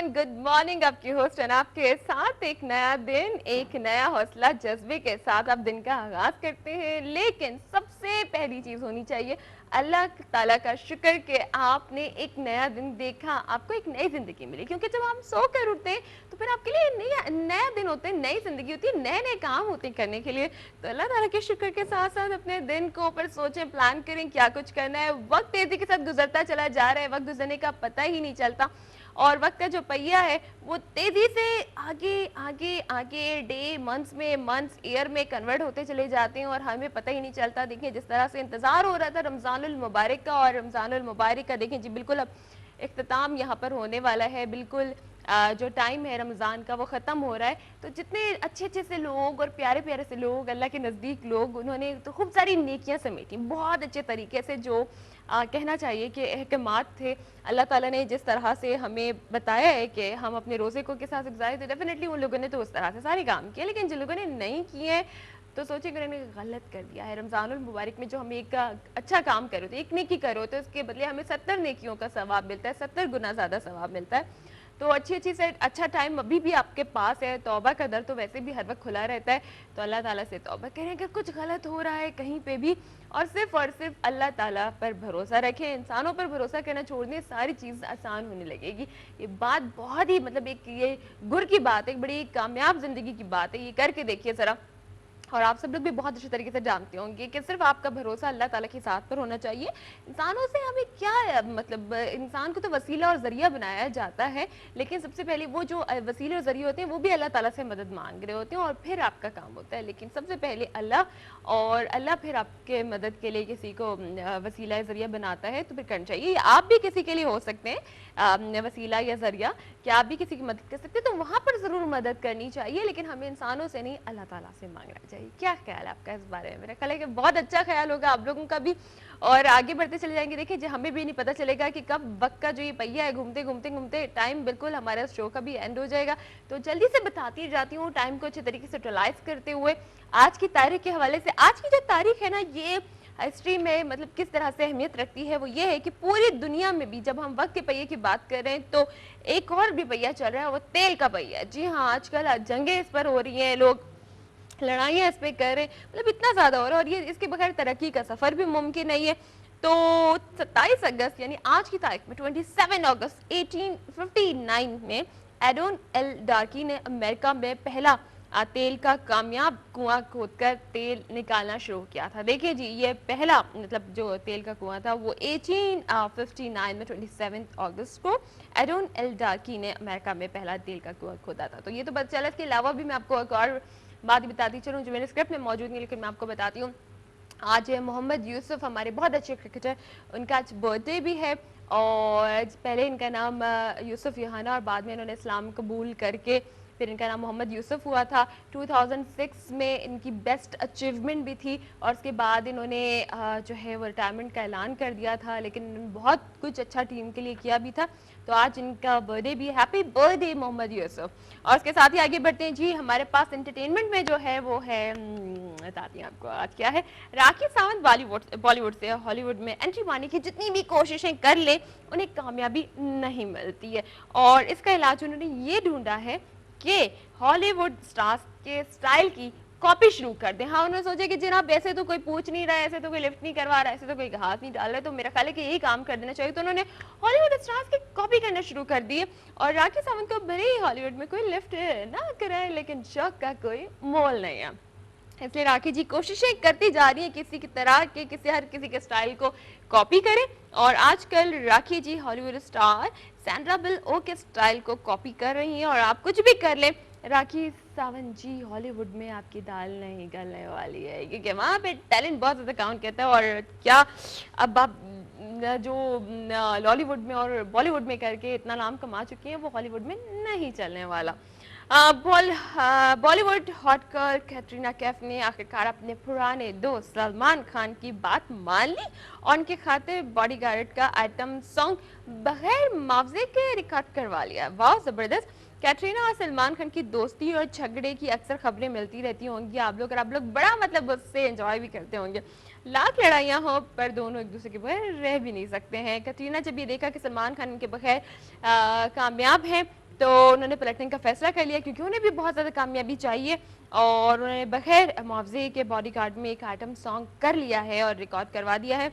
Everyone, good morning. आपकी host है आपके साथ एक नया दिन, एक नया हौसला जज्बे के साथ आप दिन का आगाज करते हैं। लेकिन सबसे पहली चीज होनी चाहिए अल्लाह ताला का शुक्र कि आपने एक नया दिन देखा, आपको एक नई जिंदगी मिली। क्योंकि जब हम सो कर उठते हैं तो फिर आपके लिए नया दिन होते हैं, नई जिंदगी होती है, नए नए काम होते हैं करने के लिए। तो अल्लाह ताला के शुक्र के साथ साथ अपने दिन को ऊपर सोचें, प्लान करें क्या कुछ करना है। वक्त तेजी के साथ गुजरता चला जा रहा है, वक्त गुजरने का पता ही नहीं चलता और वक्त का जो पहिया है वो तेजी से आगे आगे आगे डे मंथ्स ईयर में कन्वर्ट होते चले जाते हैं और हमें पता ही नहीं चलता। देखिए जिस तरह से इंतजार हो रहा था रमजानुल मुबारक का, और रमजानुल मुबारक का देखें जी बिल्कुल अब इख्तिताम यहाँ पर होने वाला है। बिल्कुल जो टाइम है रमज़ान का वो ख़त्म हो रहा है। तो जितने अच्छे अच्छे से लोग और प्यारे प्यारे से लोग, अल्लाह के नज़दीक लोग, उन्होंने तो खूब सारी नेकियां समेटी बहुत अच्छे तरीके से। जो कहना चाहिए कि अहकामात थे अल्लाह ताला ने जिस तरह से हमें बताया है कि हम अपने रोज़े को के साथ गुजारें, तो डेफिनेटली उन लोगों ने तो उस तरह से सारे काम किए। लेकिन जिन लोगों ने नहीं किए तो सोचिए कि उन्होंने गलत कर दिया है। रमज़ानुल मुबारक में जो हम एक अच्छा काम कर रहे थे, एक नेकी कर रहे थे, उसके बदले हमें 70 नेकियों का सवाब मिलता है, 70 गुना ज़्यादा सवाब मिलता है। तो अच्छी से अच्छा टाइम अभी भी आपके पास है। तौबा का दर तो वैसे भी हर वक्त खुला रहता है। तो अल्लाह ताला से तौबा करें अगर कुछ गलत हो रहा है कहीं पे भी, और सिर्फ अल्लाह ताला पर भरोसा रखें। इंसानों पर भरोसा करना छोड़ दें, सारी चीज़ आसान होने लगेगी। ये बात बहुत ही मतलब एक ये गुर की बात है, एक बड़ी कामयाब जिंदगी की बात है। ये करके देखिए ज़रा। और आप सब लोग भी बहुत अच्छे तरीके से जानते होंगे कि सिर्फ आपका भरोसा अल्लाह ताला की साथ पर होना चाहिए। इंसानों से हमें क्या मतलब, इंसान को तो वसीला और जरिया बनाया जाता है, लेकिन सबसे पहले वो जो वसीले और जरिए होते हैं वो भी अल्लाह ताला से मदद मांग रहे होते हैं और फिर आपका काम होता है। लेकिन सबसे पहले अल्लाह, और अल्लाह फिर आपके मदद के लिए किसी को वसीला या जरिया बनाता है तो फिर करना चाहिए। आप भी किसी के लिए हो सकते हैं वसीला या जरिया, कि आप भी किसी की मदद कर सकते हैं, तो वहाँ पर ज़रूर मदद करनी चाहिए। लेकिन हमें इंसानों से नहीं अल्लाह ताला से मांगना चाहिए। क्या ख्याल है आपका इस बारे में? मेरा ख्याल है कि बहुत अच्छा ख्याल होगा आप लोगों का भी, और आगे बढ़ते चले जाएंगे। देखिए जी हमें भी नहीं पता चलेगा कि कब वक्त का जो ये पहिया है घूमते घूमते घूमते टाइम बिल्कुल हमारे शो का भी एंड हो जाएगा। तो जल्दी से बताती जाती हूँ टाइम को अच्छे तरीके से यूटिलाइज करते हुए। आज की तारीख के हवाले से, आज की जो तारीख है ना, ये हिस्ट्री में मतलब किस तरह से अहमियत रखती है, वो ये है कि पूरी दुनिया में भी जब हम वक्त के पहिए की बात कर रहे हैं तो एक और भी पहिया चल रहा है, वो तेल का पहिया। जी हाँ, आजकल जंगें इस पर हो रही हैं, लोग लड़ाइयाँ इस पे कर रहे हैं, मतलब इतना ज्यादा हो रहा है, और ये इसके बगैर तरक्की का सफर भी मुमकिन नहीं है। तो 27 अगस्त यानी आज की तारीख में 27 अगस्त 1859 में एडोन एल डार्की ने अमेरिका में पहला तेल का कामयाब कुआं खोदकर तेल निकालना शुरू किया था। देखिए जी, ये पहला मतलब जो तेल का कुआं था वो 1859 में 27 अगस्त को एडोन एल डार्की ने अमेरिका में पहला तेल का कुआं खोदा था। तो ये तो पता चला। इसके अलावा भी मैं आपको एक और बात बताती चलूँ जो मेरे स्क्रिप्ट में मौजूद नहीं, लेकिन मैं आपको बताती हूँ। आज मोहम्मद यूसुफ हमारे बहुत अच्छे क्रिकेटर, उनका आज बर्थडे भी है। और पहले इनका नाम यूसुफ यहाना, और बाद में इन्होंने इस्लाम कबूल करके फिर इनका नाम मोहम्मद यूसुफ हुआ था। 2006 में इनकी बेस्ट अचीवमेंट भी थी, और उसके बाद इन्होंने जो है वो रिटायरमेंट का ऐलान कर दिया था, लेकिन बहुत कुछ अच्छा टीम के लिए किया भी था। तो आज इनका बर्थडे भी, हैप्पी बर्थडे मोहम्मद यूसुफ। और उसके साथ ही आगे बढ़ते हैं जी। हमारे पास एंटरटेनमेंट में जो है वो है, बताती हूँ आपको आज क्या है। राखी सावंत बॉलीवुड से हॉलीवुड में एंट्री मारने की जितनी भी कोशिशें कर ले उन्हें कामयाबी नहीं मिलती है, और इसका इलाज उन्होंने ये ढूंढा है कि हॉलीवुड स्टार्स के स्टाइल की कॉपी शुरू कर दें। हाँ, उन्होंने सोचा कि जनाब ऐसे तो कोई पूछ नहीं रहा है, ऐसे तो कोई लिफ्ट नहीं करवा रहा है, ऐसे तो कोई हाथ नहीं डाल रहा है, तो मेरा ख्याल है कि यही काम कर देना चाहिए। तो उन्होंने हॉलीवुड स्टार्स की कॉपी करना शुरू कर दी है। और राखी सावंत को भले ही हॉलीवुड में कोई लिफ्ट ना कराए, लेकिन शौक का कोई मोल नहीं है, इसलिए राखी जी कोशिशें करती जा रही है किसी की तरह के हर किसी के स्टाइल को कॉपी करें। और आजकल राखी जी हॉलीवुड स्टार सैंड्रा बुलऑक के स्टाइल को कॉपी कर रही हैं। और आप कुछ भी कर लें, राखी सावंत जी हॉलीवुड में आपकी दाल नहीं गलने वाली है, क्योंकि वहाँ पे टैलेंट बहुत ज़्यादा काउंट करता है। और क्या अब आप जो लॉलीवुड में और बॉलीवुड में करके इतना नाम कमा चुकी हैं, वो हॉलीवुड में नहीं चलने वाला। बॉलीवुड हॉट गर्ल कैटरीना कैफ ने आखिरकार अपने पुराने दोस्त सलमान खान की बात मान ली और उनके खाते बॉडीगार्ड का आइटम सॉन्ग बगैर मुआवजे के रिकॉर्ड करवा लिया। वाह, जबरदस्त। कैटरीना और सलमान खान की दोस्ती और झगड़े की अक्सर खबरें मिलती रहती होंगी आप लोग, और आप लोग बड़ा मतलब उससे एंजॉय भी करते होंगे। लाख लड़ाइयाँ हो पर दोनों एक दूसरे के बगैर रह भी नहीं सकते हैं। कैटरीना जब ये देखा कि सलमान खान उनके बगैर कामयाब हैं, तो उन्होंने पलटने का फैसला कर लिया, क्योंकि उन्हें भी बहुत ज़्यादा कामयाबी चाहिए, और उन्होंने बगैर मुआवजे के बॉडीगार्ड में एक आइटम सॉन्ग कर लिया है और रिकॉर्ड करवा दिया है।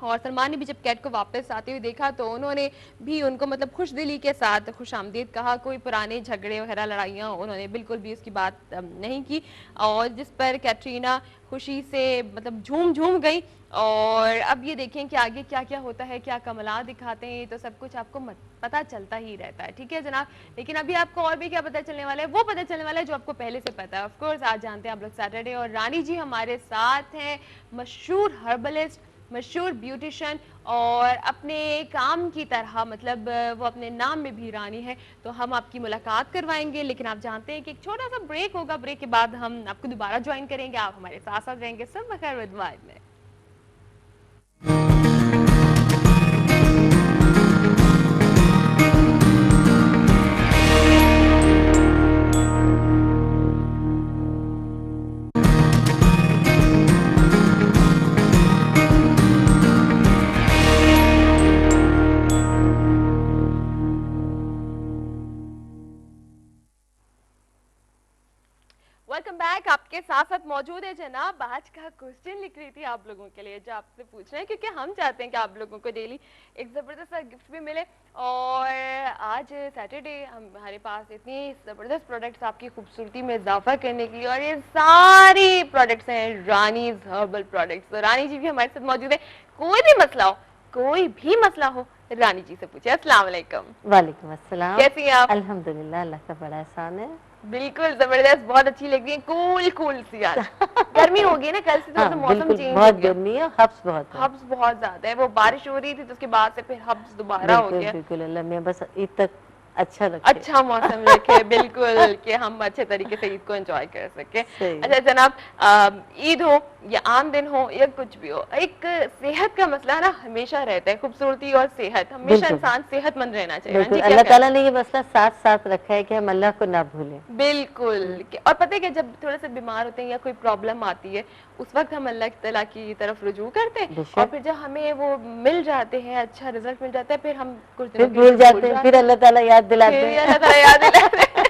और सलमान ने भी जब कैट को वापस आते हुए देखा तो उन्होंने भी उनको मतलब खुश दिली के साथ खुश आमदीद कहा। कोई पुराने झगड़े वगैरह लड़ाइयाँ उन्होंने बिल्कुल भी उसकी बात नहीं की, और जिस पर कैटरीना खुशी से मतलब झूम झूम गई। और अब ये देखें कि आगे क्या क्या होता है, क्या कमाल दिखाते हैं, तो सब कुछ आपको पता चलता ही रहता है। ठीक है जनाब, लेकिन अभी आपको और भी क्या पता चलने वाला है, वो पता चलने वाला है जो आपको पहले से पता है। ऑफ कोर्स आज जानते हैं आप लोग सैटरडे, और रानी जी हमारे साथ हैं, मशहूर हर्बलिस्ट, मशहूर ब्यूटिशियन, और अपने काम की तरह मतलब वो अपने नाम में भी रानी है। तो हम आपकी मुलाकात करवाएंगे, लेकिन आप जानते हैं कि एक छोटा सा ब्रेक होगा, ब्रेक के बाद हम आपको दोबारा ज्वाइन करेंगे, आप हमारे साथ साथ रहेंगे। सब खैर विद वाइद में। Welcome back. आपके साथ साथ मौजूद है जनाब। आज का क्वेश्चन लिख रही थी आप लोगों के लिए, जो आपसे पूछ रहे हैं, क्योंकि हम चाहते हैं कि आप लोगों को डेली एक ज़बरदस्त सा गिफ्ट भी मिले। और आज सैटरडे हमारे पास इतनी ज़बरदस्त प्रोडक्ट्स आपकी खूबसूरती में इजाफा करने के लिए, और ये सारी प्रोडक्ट्स हैं रानीज हर्बल प्रोडक्ट्स। तो रानी जी भी हमारे साथ मौजूद है। कोई भी मसला हो, कोई भी मसला हो, रानी जी से पूछे। अस्सलाम वालेकुम। वालेकुम अस्सलाम। कैसी हैं आप? अल्हम्दुलिल्लाह, अल्लाह का बड़ा एहसान है। बिल्कुल जबरदस्त, बहुत अच्छी लग रही है, कूल कूल सी। आज गर्मी हो गई ना, कल से तो मौसम चेंज बहुत हो गया। गर्मी है, हब्स बहुत है। हब्स बहुत ज्यादा है, वो बारिश हो रही थी तो उसके बाद से फिर हब्स दोबारा हो गया। बिल्कुल अल्लाह मैं बस ईद तक अच्छा मौसम रखे बिल्कुल, कि हम अच्छे तरीके से ईद को एंजॉय कर सके। अच्छा जनाब, ईद हो या आम दिन हो या कुछ भी हो, एक सेहत का मसला ना हमेशा रहता है। खूबसूरती और सेहत, हमेशा इंसान सेहतमंद रहना चाहिए। अल्लाह ताला ने ये मसला साथ साथ रखा है कि हम अल्लाह को ना भूलें। बिल्कुल। और पता है कि जब थोड़े से बीमार होते हैं या कोई प्रॉब्लम आती है, उस वक्त हम अल्लाह ताला की तरफ रुजू करते हैं, और फिर जब हमें वो मिल जाते हैं, अच्छा रिजल्ट मिल जाता है, फिर हम कुछ दिनों भूल जाते हैं, फिर अल्लाह ताला याद दिलाते हैं।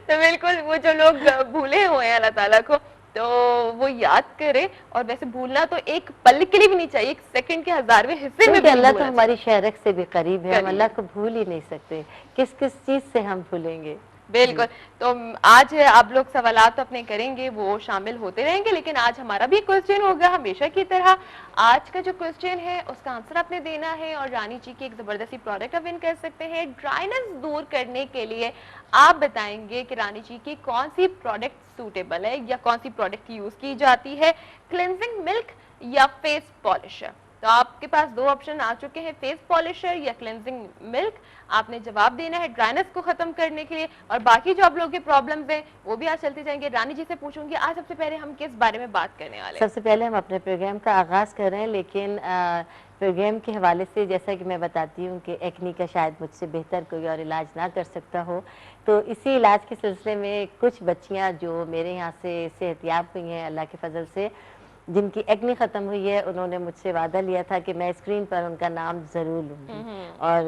तो बिल्कुल वो जो लोग भूले हुए हैं अल्लाह ताला को, तो वो याद करे। और वैसे भूलना तो एक पल के लिए भी नहीं चाहिए, एक सेकंड के 1000वें हिस्से में भी। अल्लाह तो हमारी शहरक से भी करीब है, हम अल्लाह को भूल ही नहीं सकते। किस किस चीज से हम भूलेंगे। बिल्कुल। तो आज आप लोग सवालात तो अपने करेंगे, वो शामिल होते रहेंगे, लेकिन आज हमारा भी क्वेश्चन होगा हमेशा की तरह। आज का जो क्वेश्चन है उसका आंसर आपने देना है, और रानी जी की एक जबरदस्ती प्रोडक्ट आप विन कर सकते हैं। ड्राइनेस दूर करने के लिए आप बताएंगे कि रानी जी की कौन सी प्रोडक्ट सूटेबल है, या कौन सी प्रोडक्ट यूज की जाती है, क्लिनजिंग मिल्क या फेस पॉलिशर। तो आपके पास दो ऑप्शन आ चुके हैं, फेस पॉलिशर या क्लेंजिंग मिल्क। आपने जवाब देना है ड्राइनेस को खत्म करने के लिए, और बाकी जो आप लोगों के प्रॉब्लम्स हैं वो भी आज चलते जाएंगे। रानी जी से पूछूंगी आज सबसे पहले हम किस बारे में बात करने वाले हैं? सबसे पहले हम अपने प्रोग्राम का आगाज कर रहे हैं, लेकिन प्रोग्राम के हवाले से जैसा कि मैं बताती हूँ कि एक्नी का शायद मुझसे बेहतर कोई और इलाज ना कर सकता हो, तो इसी इलाज के सिलसिले में कुछ बच्चियाँ जो मेरे यहाँ से सेहतियाब हुई हैं अल्लाह के फजल से, जिनकी एक्नी ख़त्म हुई है, उन्होंने मुझसे वादा लिया था कि मैं स्क्रीन पर उनका नाम ज़रूर लूँगी, और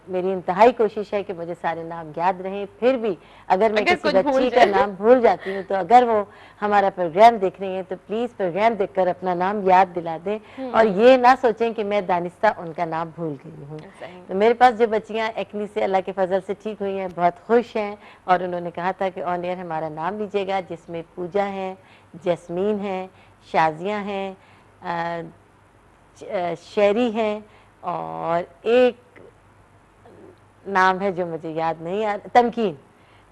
मेरी इंतहाई कोशिश है कि मुझे सारे नाम याद रहें। फिर भी अगर मैं किसी बच्ची का नाम भूल जाती हूँ, तो अगर वो हमारा प्रोग्राम देख रही हैं तो प्लीज़ प्रोग्राम देखकर अपना नाम याद दिला दें, और ये ना सोचें कि मैं दानिस्ता उनका नाम भूल गई हूँ। तो मेरे पास जो बच्चियाँ एक्नी से अल्लाह के फजल से ठीक हुई हैं, बहुत खुश हैं, और उन्होंने कहा था कि ऑन एयर हमारा नाम लीजिएगा, जिसमें पूजा है, जैस्मीन है, शाजिया हैं, शेरी हैं, और एक नाम है जो मुझे याद नहीं आ,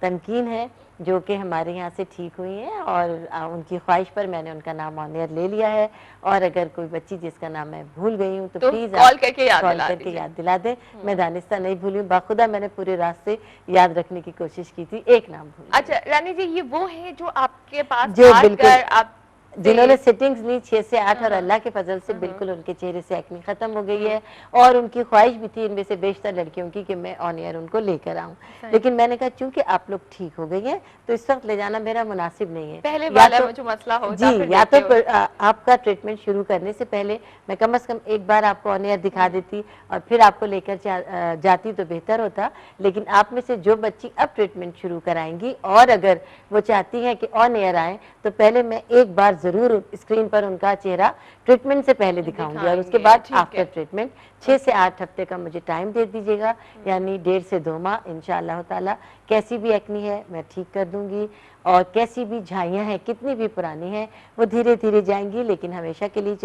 तमकीन है, जो कि हमारे यहाँ से ठीक हुई हैं, और उनकी ख्वाहिश पर मैंने उनका नाम ऑन एयर ले लिया है। और अगर कोई बच्ची जिसका नाम मैं भूल गई हूँ तो प्लीज कॉल करके याद दिला दें। मैं दानिस्ता नहीं भूली, बाखुदा मैंने पूरे रात से याद रखने की कोशिश की थी, एक नाम भूल। अच्छा रानी जी, ये वो है जो आपके पास जो बिल्कुल आप जिन्होंने सिटिंग्स ली 6 से 8 और हाँ। अल्लाह के फजल से बिल्कुल उनके चेहरे से एक्ने खत्म हो गई है। और उनकी ख्वाहिश भी थी इनमें से बेशतर लड़कियों की कि मैं ऑन एयर उनको लेकर आऊं, सही। लेकिन मैंने कहा चूंकि आप लोग ठीक हो गई हैं तो इस वक्त ले जाना मेरा मुनासिब नहीं है। पहले या वाला तो जो मसला होता जी, फिर या तो देखते हो। आपका ट्रीटमेंट शुरू करने से पहले मैं कम से कम एक बार आपको ऑन एयर दिखा देती और फिर आपको लेकर जाती तो बेहतर होता। लेकिन आप में से जो बच्ची अब ट्रीटमेंट शुरू कराएंगी और अगर वो चाहती हैं कि ऑन एयर आए तो पहले मैं एक बार जरूर स्क्रीन पर उनका चेहरा ट्रीटमेंट से पहले दिखाऊंगी और उसके दिखाएंगे, बाद ठीक आफ्टर है। ट्रीटमेंट 6 से 8 हफ्ते का मुझे टाइम दे दीजिएगा, यानी 1.5 से 2 माह इंशाअल्लाह ताला। कैसी भी एक्नी है मैं ठीक कर दूंगी और कैसी भी झाइयाँ हैं कितनी भी पुरानी हैं वो धीरे धीरे जाएंगी लेकिन हमेशा के लिए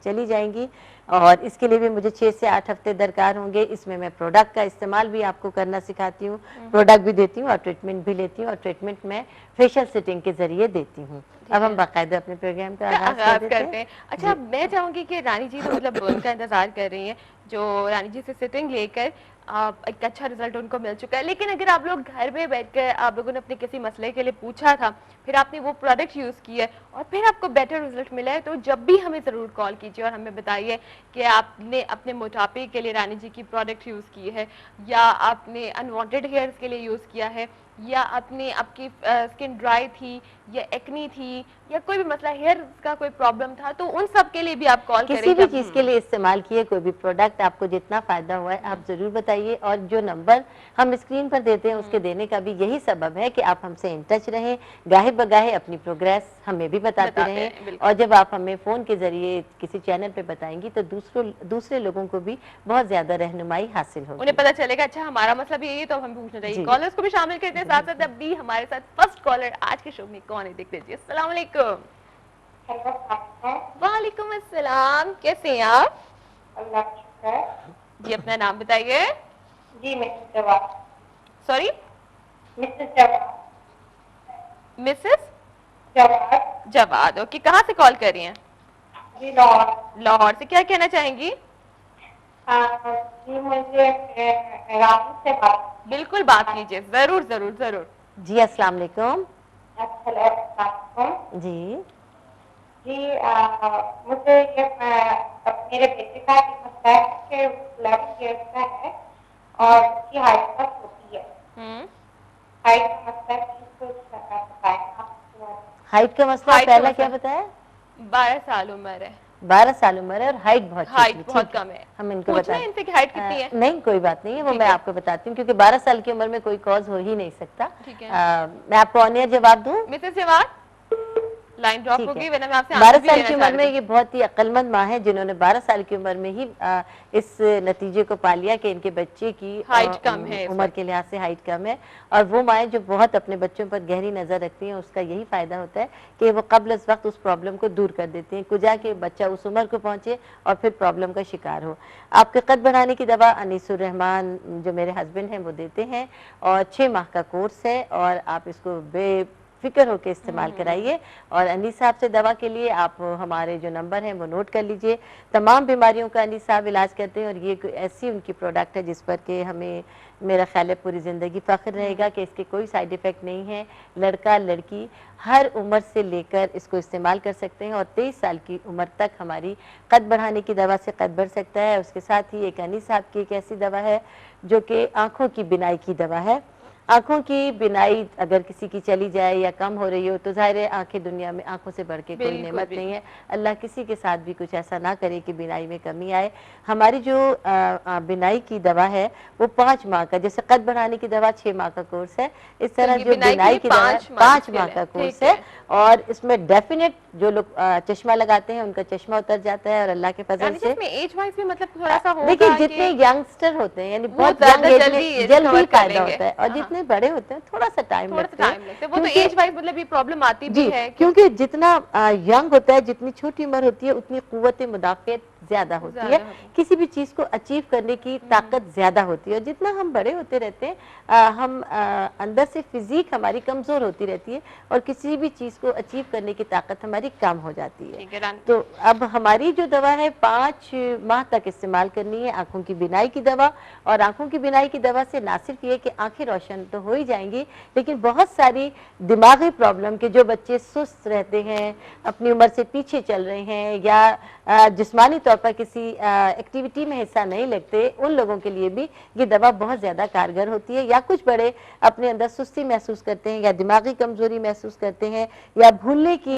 चली जाएंगी। और इसके लिए भी मुझे 6 से 8 हफ्ते दरकार होंगे। इसमें मैं प्रोडक्ट का इस्तेमाल भी आपको करना सिखाती हूँ, प्रोडक्ट भी देती हूँ और ट्रीटमेंट भी लेती हूँ और ट्रीटमेंट मैं फेशियल सिटिंग के जरिए देती हूँ। अब हम बाकायदा अपने प्रोग्राम का आगाज करते हैं। अच्छा, मैं चाहूंगी कि रानी जी तो मतलब उनका इंतजार कर रही हैं, जो रानी जी से सिटिंग लेकर आप एक अच्छा रिजल्ट उनको मिल चुका है। लेकिन अगर आप लोग घर में बैठकर आप लोगों ने अपने किसी मसले के लिए पूछा था, फिर आपने वो प्रोडक्ट यूज किया और फिर आपको बेटर रिजल्ट मिला है, तो जब भी हमें जरूर कॉल कीजिए और हमें बताइए कि आपने अपने मोटापे के लिए रानी जी की प्रोडक्ट यूज की है, या आपने अनवांटेड हेयर्स के लिए यूज किया है, या आपने आपकी स्किन ड्राई थी या एक्नी थी या कोई भी मसला हेयर का कोई प्रॉब्लम था, तो उन सब के लिए भी आप कॉल करें। किसी भी चीज के लिए इस्तेमाल किए कोई भी प्रोडक्ट आपको जितना फायदा हुआ है आप जरूर बताइए। और जो नंबर हम स्क्रीन पर देते हैं उसके देने का भी यही सबब है कि आप हमसे इन टच रहें, गाहे बगाहे अपनी प्रोग्रेस हमें भी बताते रहें। और जब आप हमें फोन के जरिए किसी चैनल पे बताएंगी तो दूसरे लोगों को भी बहुत ज्यादा रहनुमाई हासिल होगी, उन्हें पता चलेगा अच्छा हमारा मसला भी यही है तो हम पूछना चाहिए। कॉलर्स को भी शामिल करते हैं साथ साथ। अब भी हमारे साथ फर्स्ट कॉलर आज के शो में कौन है देख लीजिए। अस्सलाम वालेकुम। वालेकुम अस्सलाम, कैसे हैं आप? अल्लाह का शुक्र है। जी, अपना नाम बताइए। जी Mrs Jawad. Sorry, Mrs Jawad. Mrs Jawad. Jawad, okay. कहाँ से कॉल कर रही हैं? जी लाहौर। लाहौर से। क्या कहना चाहेंगी? जी मुझे रानी से बात। बिल्कुल बात कीजिए, जरूर जरूर जरूर। जी अस्सलाम वालेकुम। अस्सलाम जी जी मुझे ये मेरे बेटे का मसला है कि 11 ईयर्स का है और उसकी हाइट बहुत छोटी है। हाइट का मसला कुछ बताएं आप। हाइट का मसला पहला क्या बताया? 12 साल उम्र है। 12 साल उम्र है और हाइट बहुत कम है। हम इनको बताएं इनसे कि हाइट कितनी है? नहीं कोई बात नहीं है, वो मैं आपको बताती हूँ क्योंकि 12 साल की उम्र में कोई कॉज हो ही नहीं सकता। मैं आपको ऑन एयर जवाब दूं? मिसेस जवाद, लाइन ड्रॉप होगी वरना मैं आपसे 12 साल की उम्र में ये बहुत ही अक्लमंद माँ है जिन्होंने 12 साल की उम्र में ही इस नतीजे को पा लिया कि इनके बच्चे की हाइट कम है, उम्र के लिहाज से हाइट कम है। और वो माएँ जो बहुत अपने बच्चों पर गहरी नजर रखती हैं उसका यही फायदा होता है कि वो कब्ल इस वक्त उस प्रॉब्लम को दूर कर देती हैं, कुजा के बच्चा उस उम्र को पहुंचे और फिर प्रॉब्लम का शिकार हो। आपके कद बढ़ाने की दवा अनीसुर रहमान जो मेरे हस्बैंड हैं वो देते हैं और 6 माह का कोर्स है और आप इसको फिक्र होकर इस्तेमाल कराइए। और अनीस साहब से दवा के लिए आप हमारे जो नंबर हैं वो नोट कर लीजिए। तमाम बीमारियों का अनीस साहब इलाज करते हैं और ये ऐसी उनकी प्रोडक्ट है जिस पर कि हमें मेरा ख्याल है पूरी ज़िंदगी फ़ख्र रहेगा कि इसके कोई साइड इफ़ेक्ट नहीं है। लड़का लड़की हर उम्र से लेकर इसको इस्तेमाल कर सकते हैं और 23 साल की उम्र तक हमारी कद बढ़ाने की दवा से कद बढ़ सकता है। उसके साथ ही एक अनीस साहब की एक ऐसी दवा है जो कि आँखों की बिनाई की दवा है। आंखों की बिनाई अगर किसी की चली जाए या कम हो रही हो तो जाहिर है आंखें दुनिया में आंखों से बढ़ के कोई नेमत नहीं है। अल्लाह किसी के साथ भी कुछ ऐसा ना करे कि बिनाई में कमी आए। हमारी जो बिनाई की दवा है वो 5 माह का, जैसे कद बढ़ाने की दवा 6 माह का कोर्स है, इस तरह जो बिनाई की दवा 5 माह का कोर्स है। और इसमें डेफिनेट जो लोग चश्मा लगाते हैं उनका चश्मा उतर जाता है और अल्लाह के फजल से एज वाइज भी मतलब थोड़ा सा होगा। देखिए जितने यंगस्टर होते हैं यानी बहुत जल्दी फायदा होता है और जितने बड़े होते हैं थोड़ा सा टाइम लगता है। वो तो एज वाइज मतलब ये प्रॉब्लम आती भी है क्योंकि जितना यंग होता है जितनी छोटी उम्र होती है उतनी कुव्वत मुदाफ़ियत ज्यादा होती है, किसी भी चीज को अचीव करने की ताकत ज्यादा होती है। और जितना हम बड़े होते रहते हैं हम अंदर से फिजिक हमारी कमजोर होती रहती है और किसी भी चीज को अचीव करने की ताकत हमारी कम हो जाती है। तो अब हमारी जो दवा है 5 माह तक इस्तेमाल करनी है, आंखों की बिनाई की दवा। और आंखों की बिनाई की दवा से ना सिर्फ ये कि आंखें रोशन तो हो ही जाएंगी, लेकिन बहुत सारी दिमागी प्रॉब्लम के जो बच्चे सुस्त रहते हैं, अपनी उम्र से पीछे चल रहे हैं या जिस्मानी तौर पर किसी एक्टिविटी में हिस्सा नहीं लेते, उन लोगों के लिए भी ये दवा बहुत ज़्यादा कारगर होती है। या कुछ बड़े अपने अंदर सुस्ती महसूस करते हैं या दिमागी कमजोरी महसूस करते हैं या भूलने की